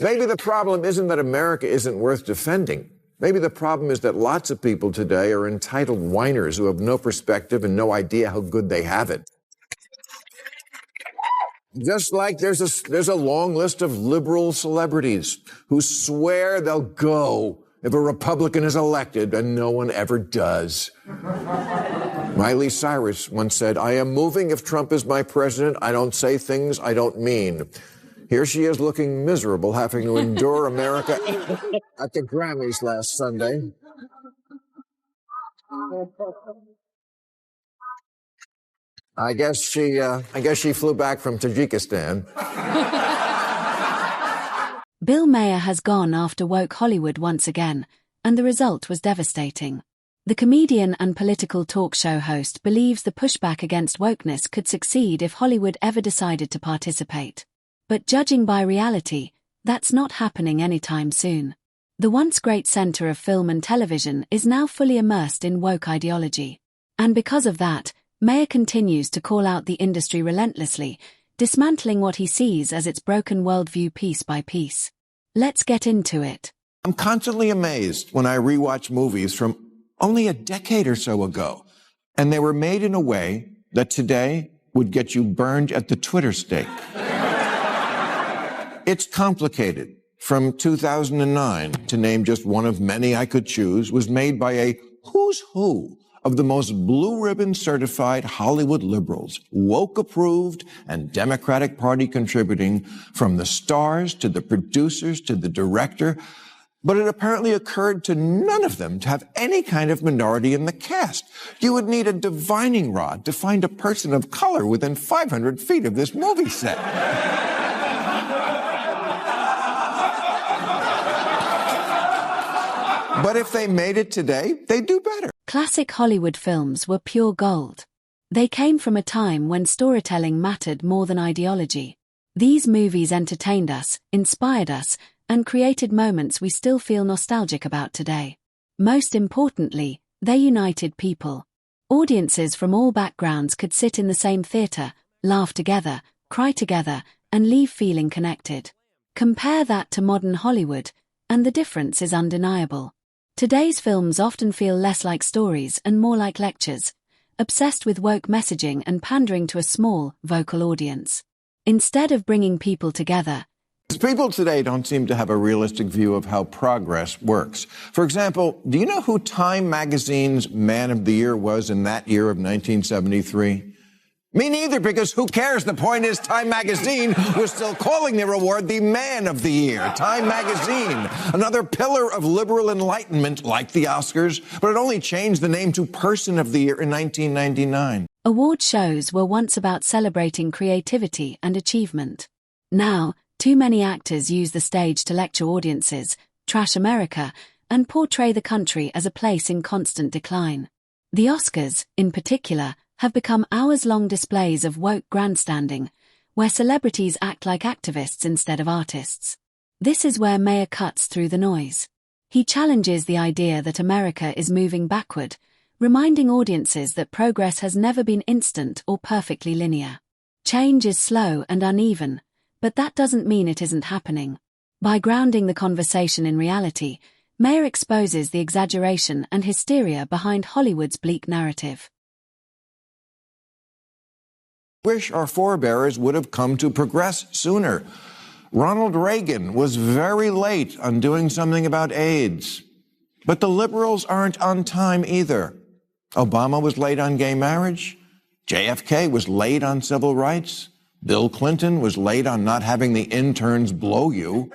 Maybe the problem isn't that America isn't worth defending. Maybe the problem is that lots of people today are entitled whiners who have no perspective and no idea how good they have it. Just like there's a long list of liberal celebrities who swear they'll go if a Republican is elected, and no one ever does. Miley Cyrus once said, "I am moving if Trump is my president. I don't say things I don't mean." Here she is looking miserable, having to endure America at the Grammys last Sunday. I guess she flew back from Tajikistan. Bill Maher has gone after woke Hollywood once again, and the result was devastating. The comedian and political talk show host believes the pushback against wokeness could succeed if Hollywood ever decided to participate. But judging by reality, that's not happening anytime soon. The once great center of film and television is now fully immersed in woke ideology. And because of that, Maher continues to call out the industry relentlessly, dismantling what he sees as its broken worldview piece by piece. Let's get into it. I'm constantly amazed when I rewatch movies from only a decade or so ago, and they were made in a way that today would get you burned at the Twitter stake. It's Complicated, from 2009, to name just one of many I could choose, was made by a who's who of the most blue ribbon certified Hollywood liberals, woke approved and Democratic Party contributing, from the stars to the producers to the director. But it apparently occurred to none of them to have any kind of minority in the cast. You would need a divining rod to find a person of color within 500 feet of this movie set. But if they made it today, they'd do better. Classic Hollywood films were pure gold. They came from a time when storytelling mattered more than ideology. These movies entertained us, inspired us, and created moments we still feel nostalgic about today. Most importantly, they united people. Audiences from all backgrounds could sit in the same theater, laugh together, cry together, and leave feeling connected. Compare that to modern Hollywood, and the difference is undeniable. Today's films often feel less like stories and more like lectures, obsessed with woke messaging and pandering to a small, vocal audience. Instead of bringing people together, people today don't seem to have a realistic view of how progress works. For example, do you know who Time magazine's Man of the Year was in that year of 1973? Me neither, because who cares? The point is Time magazine was still calling their award the Man of the Year. Time magazine, another pillar of liberal enlightenment like the Oscars, but it only changed the name to Person of the Year in 1999. Award shows were once about celebrating creativity and achievement. Now, too many actors use the stage to lecture audiences, trash America, and portray the country as a place in constant decline. The Oscars, in particular, have become hours-long displays of woke grandstanding, where celebrities act like activists instead of artists. This is where Maher cuts through the noise. He challenges the idea that America is moving backward, reminding audiences that progress has never been instant or perfectly linear. Change is slow and uneven, but that doesn't mean it isn't happening. By grounding the conversation in reality, Maher exposes the exaggeration and hysteria behind Hollywood's bleak narrative. Wish our forebears would have come to progress sooner. Ronald Reagan was very late on doing something about AIDS. But the liberals aren't on time either. Obama was late on gay marriage. JFK was late on civil rights. Bill Clinton was late on not having the interns blow you.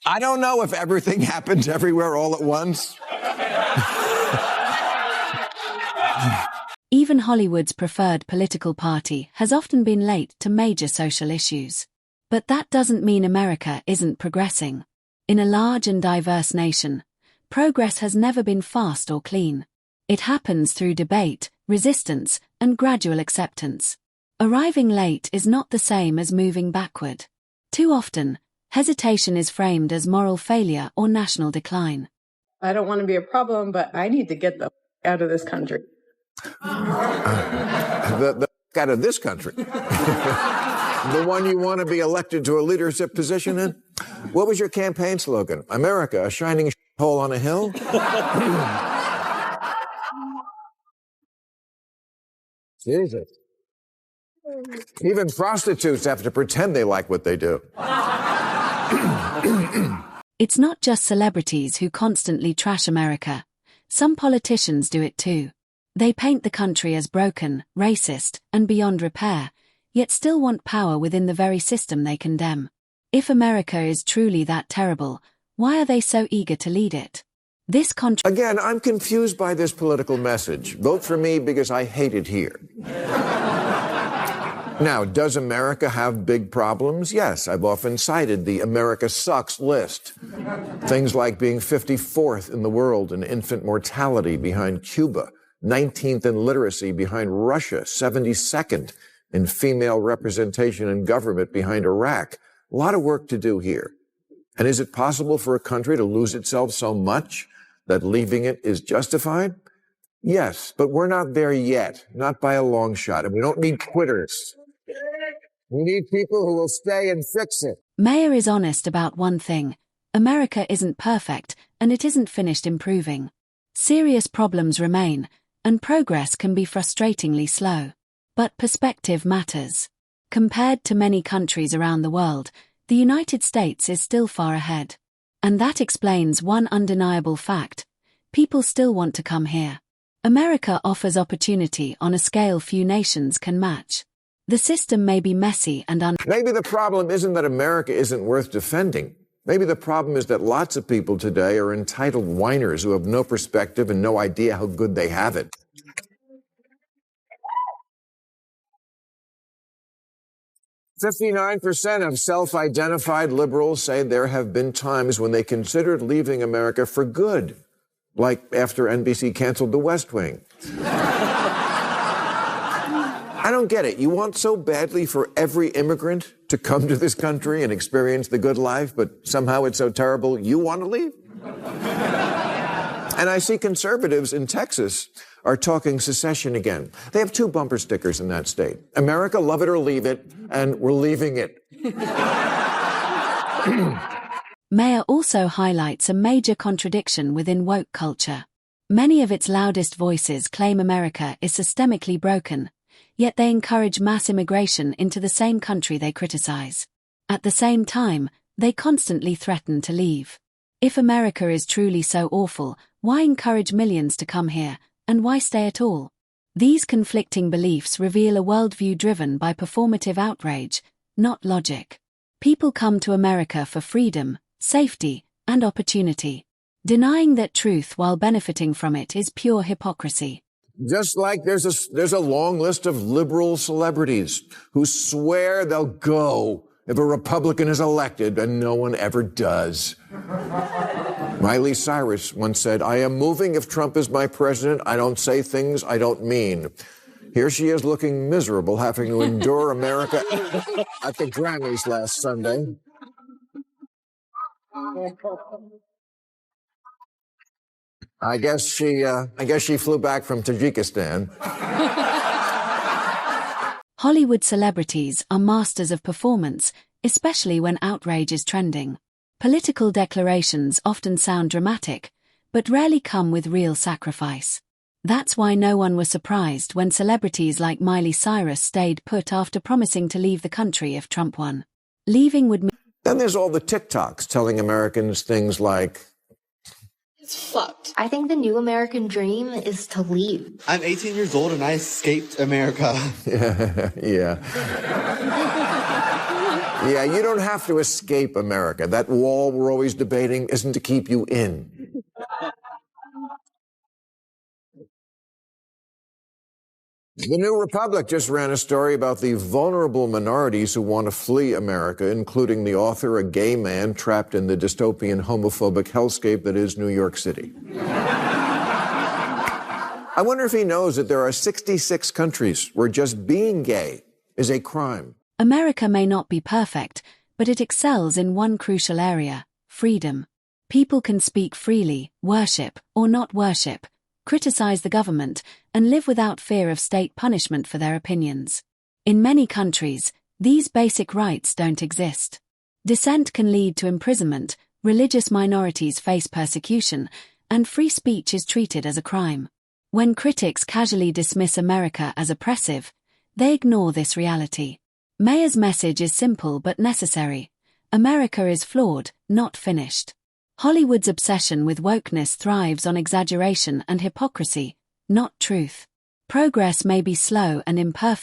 I don't know if everything happens everywhere all at once. Even Hollywood's preferred political party has often been late to major social issues. But that doesn't mean America isn't progressing. In a large and diverse nation, progress has never been fast or clean. It happens through debate, resistance, and gradual acceptance. Arriving late is not the same as moving backward. Too often, hesitation is framed as moral failure or national decline. I don't want to be a problem, but I need to get the out of this country. The out of this country. The one you want to be elected to a leadership position in? What was your campaign slogan? America, a shining hole on a hill? Jesus. Even prostitutes have to pretend they like what they do. It's not just celebrities who constantly trash America. Some politicians do it too. They paint the country as broken, racist, and beyond repair, yet still want power within the very system they condemn. If America is truly that terrible, why are they so eager to lead it? Again, I'm confused by this political message. Vote for me because I hate it here. Now, does America have big problems? Yes, I've often cited the America sucks list. Things like being 54th in the world in infant mortality behind Cuba, 19th in literacy behind Russia, 72nd in female representation in government behind Iraq. A lot of work to do here. And is it possible for a country to lose itself so much that leaving it is justified? Yes, but we're not there yet, not by a long shot, and we don't need quitters. We need people who will stay and fix it. Maher is honest about one thing. America isn't perfect, and it isn't finished improving. Serious problems remain, and progress can be frustratingly slow. But perspective matters. Compared to many countries around the world, the United States is still far ahead. And that explains one undeniable fact. People still want to come here. America offers opportunity on a scale few nations can match. The system may be messy and Maybe the problem isn't that America isn't worth defending. Maybe the problem is that lots of people today are entitled whiners who have no perspective and no idea how good they have it. "59% of self-identified liberals say there have been times when they considered leaving America for good, like after NBC canceled The West Wing." I don't get it. You want so badly for every immigrant to come to this country and experience the good life, but somehow it's so terrible you want to leave? And I see conservatives in Texas are talking secession again. They have two bumper stickers in that state. America, love it or leave it, and we're leaving it. Maher also highlights a major contradiction within woke culture. Many of its loudest voices claim America is systemically broken, yet they encourage mass immigration into the same country they criticize. At the same time, they constantly threaten to leave. If America is truly so awful, why encourage millions to come here, and why stay at all? These conflicting beliefs reveal a worldview driven by performative outrage, not logic. People come to America for freedom, safety, and opportunity. Denying that truth while benefiting from it is pure hypocrisy. Just like there's a long list of liberal celebrities who swear they'll go if a Republican is elected, and no one ever does. Miley Cyrus once said, "I am moving if Trump is my president. I don't say things I don't mean." Here she is looking miserable, having to endure America at the Grammys last Sunday. I guess she flew back from Tajikistan. Hollywood celebrities are masters of performance, especially when outrage is trending. Political declarations often sound dramatic, but rarely come with real sacrifice. That's why no one was surprised when celebrities like Miley Cyrus stayed put after promising to leave the country if Trump won. Leaving would mean... Then there's all the TikToks telling Americans things like, "It's fucked. I think the new American dream is to leave. I'm 18 years old and I escaped America." Yeah. Yeah, you don't have to escape America. That wall we're always debating isn't to keep you in. The New Republic just ran a story about the vulnerable minorities who want to flee America, including the author, a gay man trapped in the dystopian homophobic hellscape that is New York City. I wonder if he knows that there are 66 countries where just being gay is a crime. America may not be perfect, but it excels in one crucial area: freedom. People can speak freely, worship, or not worship, criticize the government, and live without fear of state punishment for their opinions. In many countries, these basic rights don't exist. Dissent can lead to imprisonment, religious minorities face persecution, and free speech is treated as a crime. When critics casually dismiss America as oppressive, they ignore this reality. Maher's message is simple but necessary. America is flawed, not finished. Hollywood's obsession with wokeness thrives on exaggeration and hypocrisy, not truth. Progress may be slow and imperfect,